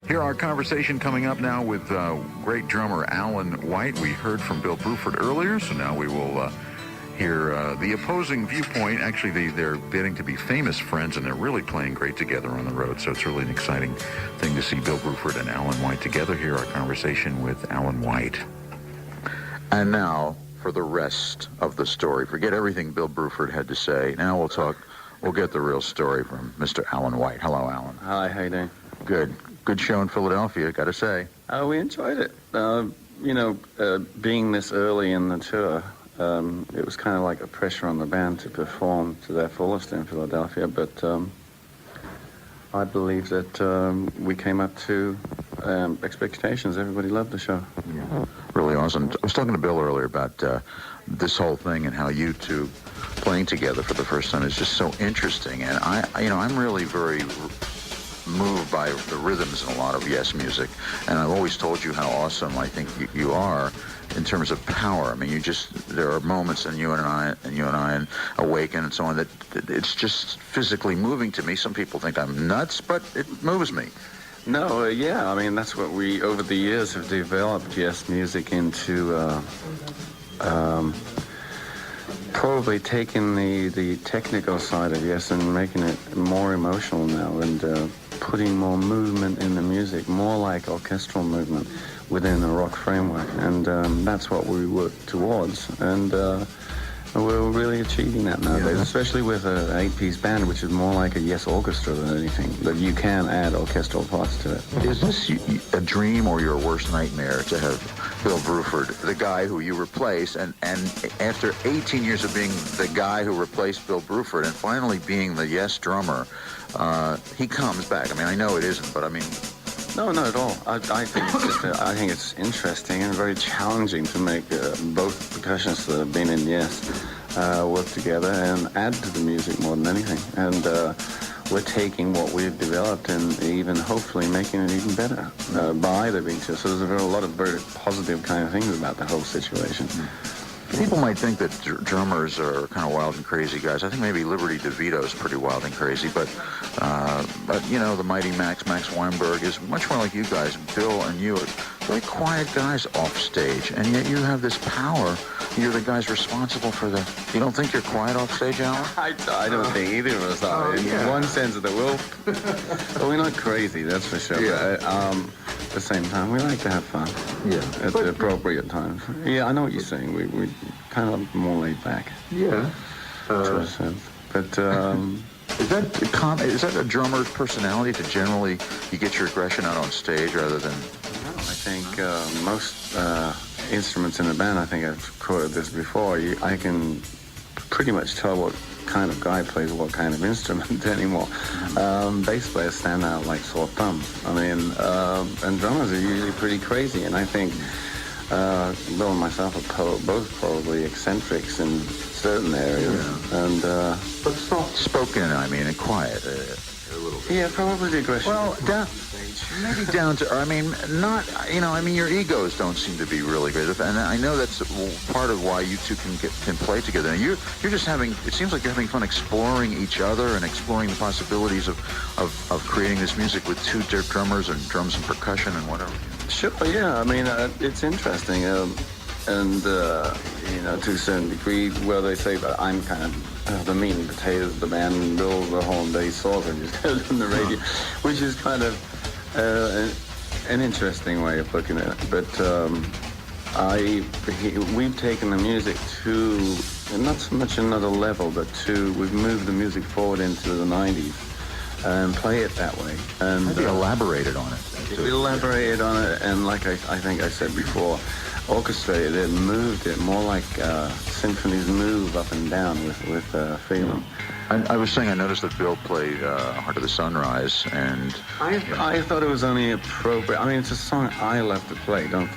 Here, our conversation coming up now with great drummer Alan White. We heard from Bill Bruford earlier, so now we will hear the opposing viewpoint. Actually, they're getting to be famous friends, and they're really playing great together on the road, so it's really an exciting thing to see Bill Bruford and Alan White together. Here, our conversation with Alan White. And now, for the rest of the story. Forget everything Bill Bruford had to say. Now we'll get the real story from Mr. Alan White. Hello, Alan. Hi, how you doing? Good. Good show in Philadelphia, got to say. We enjoyed it. Being this early in the tour, it was kind of like a pressure on the band to perform to their fullest in Philadelphia, but I believe that we came up to expectations. Everybody loved the show. Yeah. Really awesome. I was talking to Bill earlier about this whole thing and how you two playing together for the first time is just so interesting, and I'm really very moved by the rhythms in a lot of Yes music, and I've always told you how awesome I think you are in terms of power. I mean, there are moments in you and I and Awaken and so on that it's just physically moving to me. Some people think I'm nuts, but it moves me. No, yeah, I mean, that's what we, over the years, have developed Yes music into probably taking the technical side of Yes and making it more emotional now, and putting more movement in the music, more like orchestral movement within a rock framework, and that's what we work towards, and we're really achieving that nowadays, especially with an 8-piece band, which is more like a Yes orchestra than anything, that you can add orchestral parts to it. Is this a dream or your worst nightmare to have Bill Bruford, the guy who you replaced, and after 18 years of being the guy who replaced Bill Bruford and finally being the Yes drummer, he comes back? I mean, I know it isn't, but I mean... No, not at all. I think it's interesting and very challenging to make both percussionists that have been in Yes work together and add to the music more than anything. And we're taking what we've developed and even hopefully making it even better by either being two. So there's a lot of very positive kind of things about the whole situation. People might think that drummers are kind of wild and crazy guys. I think maybe Liberty DeVito is pretty wild and crazy, but the mighty Max Weinberg is much more like you guys. Bill and you are very quiet guys off stage, and yet you have this power. You're the guys responsible for the... You don't think you're quiet off stage, Alan? I don't think either of us are. In one sense of the will. But we're not crazy, that's for sure. Yeah. But, at the same time, we like to have fun. Yeah. At the appropriate times. Yeah, I know what you're saying. We kind of more laid back. Yeah. To a sense. But, Is that a drummer's personality to generally you get your aggression out on stage rather than... No, I think most instruments in the band, I think I've quoted this before, I can pretty much tell what kind of guy plays what kind of instrument anymore. Bass players stand out like sore thumbs. I mean, and drummers are usually pretty crazy, and I think Bill and myself are both probably eccentrics in certain areas, and but soft-spoken, I mean, and quiet a little bit. Yeah, probably the aggression. Well, maybe down to, I mean, not, your egos don't seem to be really great, and I know that's part of why you two can play together. And you're just having, it seems like you're having fun exploring each other and exploring the possibilities of creating this music with two drummers and drums and percussion and whatever. Sure, yeah, I mean, it's interesting, and to a certain degree, where they say that I'm kind of the meat and potatoes of the band, and Bill the whole day sauce and just heard on the radio, which is kind of an interesting way of looking at it. But we've taken the music to not so much another level, but we've moved the music forward into the 90s and play it that way. And maybe elaborated on it. We elaborated on it, and like I think I said before, orchestrated it, moved it more like symphonies move up and down with feeling. I was saying I noticed that Bill played Heart of the Sunrise, and... I thought it was only appropriate. I mean, it's a song I love to play, don't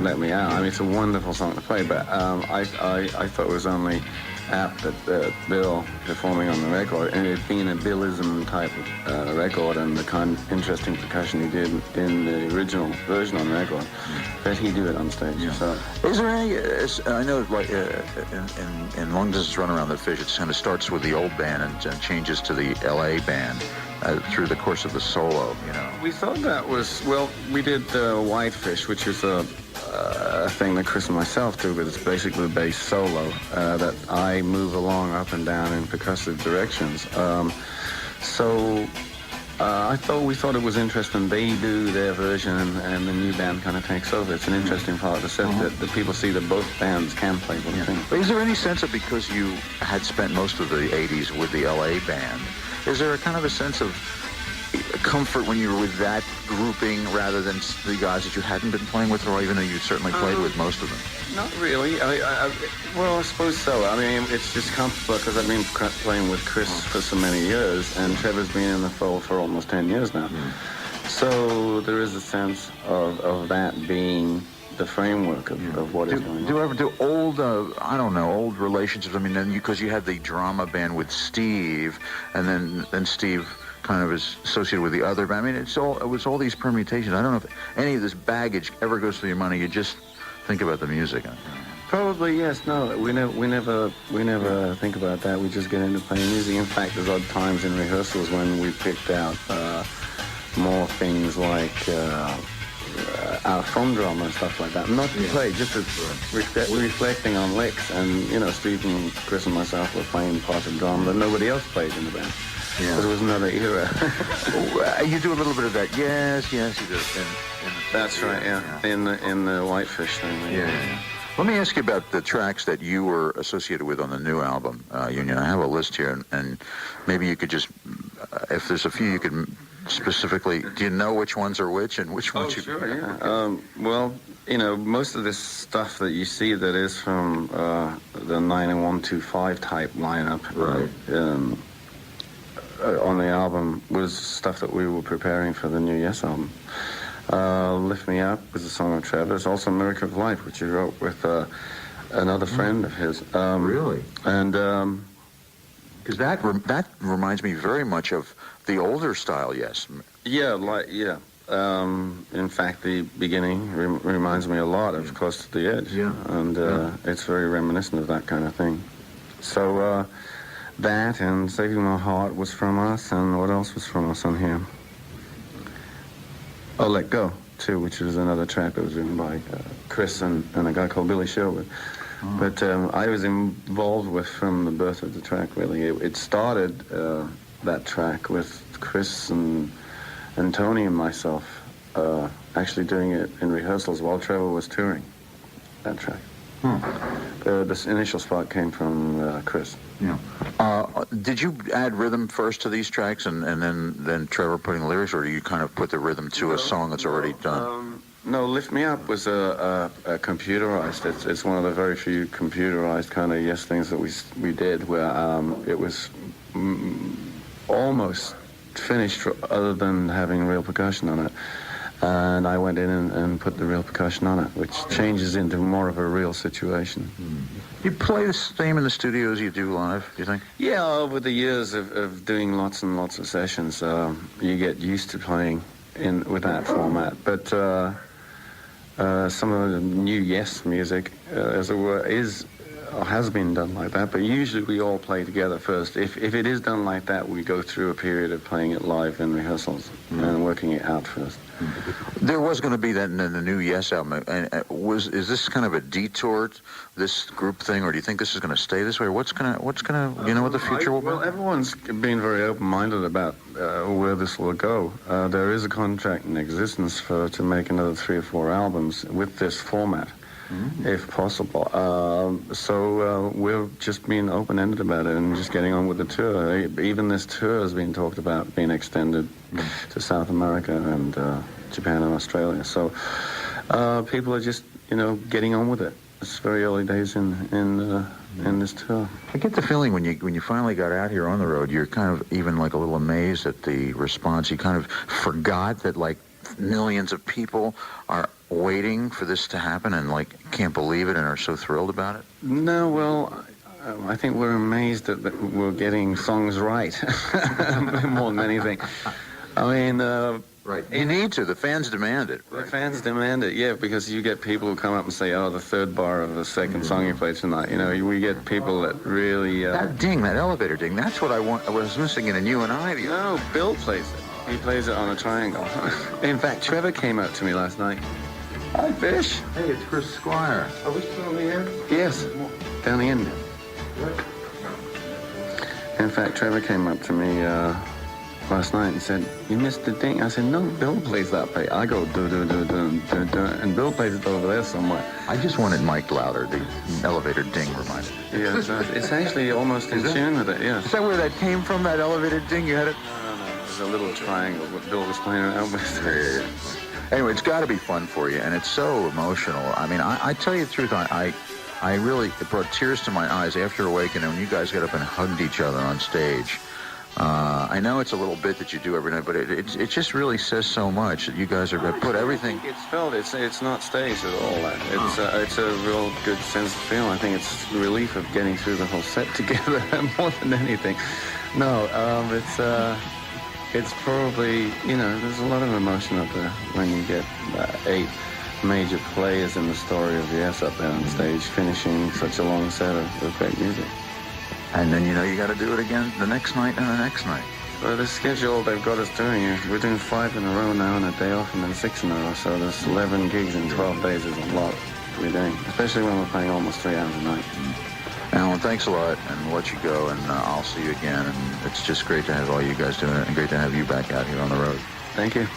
let me out. I mean, it's a wonderful song to play, but I thought it was only apt that Bill performing on the record, and it being a Billism type of record, and the kind of interesting percussion he did in the original version on the record, that he do it on stage. Yeah. So, is there any? I know, like in Long Distance Run Around the Fish, it kind of starts with the old band and changes to the L.A. band. through the course of the solo, you know? We thought that was, well, we did Whitefish, which is a thing that Chris and myself do, but it's basically the bass solo that I move along up and down in percussive directions. We thought it was interesting. They do their version, and the new band kind of takes over. It's an interesting part of the set that people see that both bands can play one thing. But is there any sense of, because you had spent most of the 80s with the LA band, is there a kind of a sense of comfort when you were with that grouping rather than the guys that you hadn't been playing with, or even though you certainly played with most of them? Not really. Well, I suppose so. I mean, it's just comfortable because I've been playing with Chris for so many years, and Trevor's been in the fold for almost 10 years now. So there is a sense of that being the framework of what is going on. Do old, old relationships, I mean, because you had the drama band with Steve, and then Steve kind of is associated with the other band. I mean, it was all these permutations. I don't know if any of this baggage ever goes through your mind. You just think about the music. Probably, yes. No, we never think about that. We just get into playing music. In fact, there's odd times in rehearsals when we picked out more things like our phone drama and stuff like that. Not to play, just reflecting on licks. And, you know, Steve and Chris and myself were playing parts of drama that nobody else played in the band. Because it was another era. You do a little bit of that. Yes, you do. That's right, yeah. In the Whitefish thing. Yeah. Let me ask you about the tracks that you were associated with on the new album, Union. I have a list here, and maybe you could just, if there's a few you could specifically, do you know which ones are which and which ones you... Sure, yeah. Well, you know, most of this stuff that you see that is from the 9-1-2-5 type lineup, right. On the album was stuff that we were preparing for the new Yes album. Lift Me Up was a song of Trevor's. Also Miracle of Life, which he wrote with another friend of his. Really? And... because that reminds me very much of the older style, Yes. Yeah, in fact, the beginning reminds me a lot of Close to the Edge. Yeah. And it's very reminiscent of that kind of thing. So... that and Saving My Heart was from us, and what else was from us on here? Oh, Let Go, too, which is another track that was written by Chris and a guy called Billy Sherwood. But I was involved with from the birth of the track, really. It started, that track, with Chris and Tony and myself actually doing it in rehearsals while Trevor was touring, that track. The initial spot came from Chris. Yeah. Did you add rhythm first to these tracks and then Trevor putting lyrics, or do you kind of put the rhythm to a song that's already done? No, Lift Me Up was a computerized. It's one of the very few computerized kind of Yes things that we did where it was almost finished other than having real percussion on it. And I went in and put the real percussion on it, which changes into more of a real situation. You play the same in the studio as you do live, do you think? Yeah, over the years of doing lots and lots of sessions, you get used to playing with that format. But some of the new Yes music, as it were, has been done like that, but usually we all play together first. If it is done like that, we go through a period of playing it live in rehearsals and working it out first. There was going to be that in the new Yes album. Is this kind of a detour, this group thing, or do you think this is going to stay this way? Or what's going to, you know what the future will be? Well, everyone's been very open-minded about where this will go. There is a contract in existence to make another 3 or 4 albums with this format. If possible. So we've just been open-ended about it and just getting on with the tour. Even this tour has been talked about being extended to South America and Japan and Australia. So people are just, getting on with it. It's very early days in this tour. I get the feeling when you finally got out here on the road, you're kind of even like a little amazed at the response. You kind of forgot that like millions of people are waiting for this to happen and like can't believe it and are so thrilled about it? No, well, I think we're amazed that we're getting songs right more than anything. I mean, Right. You need to. The fans demand it. The fans demand it, yeah, because you get people who come up and say, oh, the third bar of the second song you played tonight. You know, we get people that really... That ding, that elevator ding, that's what I was missing in a You and I. No, Bill plays it. He plays it on a triangle. In fact, Trevor came out to me last night. Hi, Fish. Hey, it's Chris Squire. Are we still in the air? Yes, down the end. In fact, Trevor came up to me last night and said, you missed the ding. I said, no, Bill plays that play. I go do, and Bill plays it over there somewhere. I just wanted Mike louder. The elevator ding reminded me. Yeah, it's actually almost in tune with it, yeah. Is that where that came from, that elevator ding? You had it? No. It was a little triangle what Bill was playing around with. Yeah. Anyway, it's got to be fun for you, and it's so emotional. I mean, I tell you the truth, I really, it brought tears to my eyes after Awakening when you guys got up and hugged each other on stage. I know it's a little bit that you do every night, but it just really says so much that you guys are going to put everything... It's felt. It's not staged at all. It's a real good sense of feeling. I think it's the relief of getting through the whole set together more than anything. No, it's probably, you know, there's a lot of emotion up there when you get 8 major players in the story of Yes up there on stage, finishing such a long set of great music. And then, you know, you got to do it again the next night and the next night. Well, the schedule they've got us doing, we're doing 5 in a row now and a day off and then 6 in a row. So there's 11 gigs in 12 days is a lot to be doing, especially when we're playing almost 3 hours a night. Alan, thanks a lot, and we'll let you go, and I'll see you again. And it's just great to have all you guys doing it, and great to have you back out here on the road. Thank you.